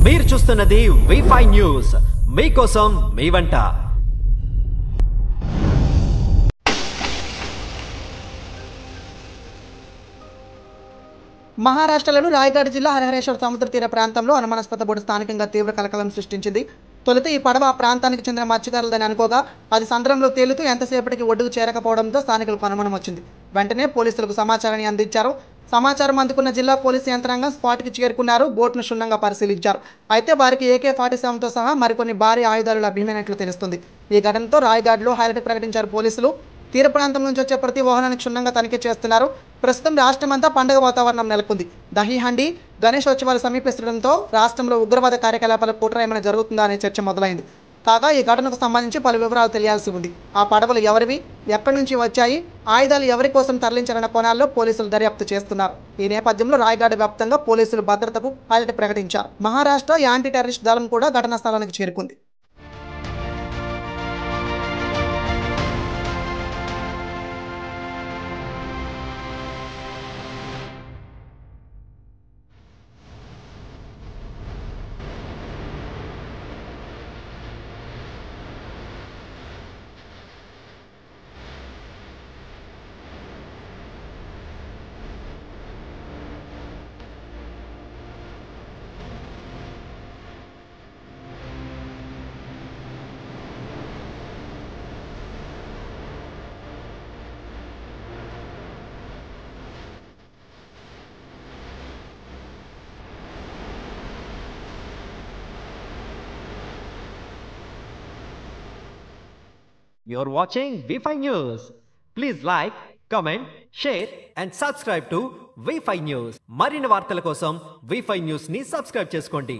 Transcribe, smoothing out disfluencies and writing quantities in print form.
మీరు చూస్తున్నది వి5 న్యూస్, మీకోసం మీ వంట. మహారాష్ట్రలోని రాయగఢ్ జిల్లా హరిహరేశ్వర సముద్ర తీర ప్రాంతంలో అనుమానాస్పద బోటు స్థానికంగా తీవ్ర కలకలం సృష్టించింది. తొలుత ఈ పడవ ఆ ప్రాంతానికి చెందిన మత్స్యకారులదని అనుకోగా అది సముద్రంలో తేలుతూ ఎంతసేపటికి ఒడ్డుకు చేరకపోవడంతో స్థానికులకు అనుమానం వచ్చింది. వెంటనే పోలీసులకు సమాచారాన్ని అందించారు. సమాచారం అందుకున్న జిల్లా పోలీసు యంత్రాంగం స్పాట్కి చేరుకున్నారు. బోట్ను క్షుణ్ణంగా పరిశీలించారు. అయితే వారికి AK-47తో సహా మరికొన్ని భారీ ఆయుధాలు లభ్యమైనట్లు తెలుస్తుంది. ఈ ఘటనతో రాయగఢ్లో హైలైట్ ప్రకటించారు పోలీసులు. తీర ప్రాంతం నుంచి వచ్చే ప్రతి వాహనాన్ని క్షుణ్ణంగా తనిఖీ చేస్తున్నారు. ప్రస్తుతం రాష్ట్రమంతా పండుగ వాతావరణం నెలకొంది. దహీహండి గణేశోత్సవాలు సమీపిస్తుండటంతో రాష్ట్రంలో ఉగ్రవాద కార్యకలాపాల కుట్ర ఏమైనా జరుగుతుందా అనే చర్చ మొదలైంది. కాగా ఈ ఘటనకు సంబంధించి పలు వివరాలు తెలియాల్సి ఉంది. ఆ పడవలు ఎవరివి, ఎక్కడి నుంచి వచ్చాయి, ఆయుధాలు ఎవరి కోసం తరలించారన్న కోణాల్లో పోలీసులు దర్యాప్తు చేస్తున్నారు. ఈ నేపథ్యంలో రాయగఢ్ వ్యాప్తంగా పోలీసులు భద్రతకు హైలైట్ ప్రకటించారు. మహారాష్ట్ర యాంటీ టెర్రరిస్ట్ దళం కూడా ఘటనా స్థలానికి చేరుకుంది. You're watching V five news. Please like, comment, share and subscribe to V five news. మరిన్ని వార్తల కోసం వి5 న్యూస్ ని సబ్స్క్రైబ్ చేసుకోండి.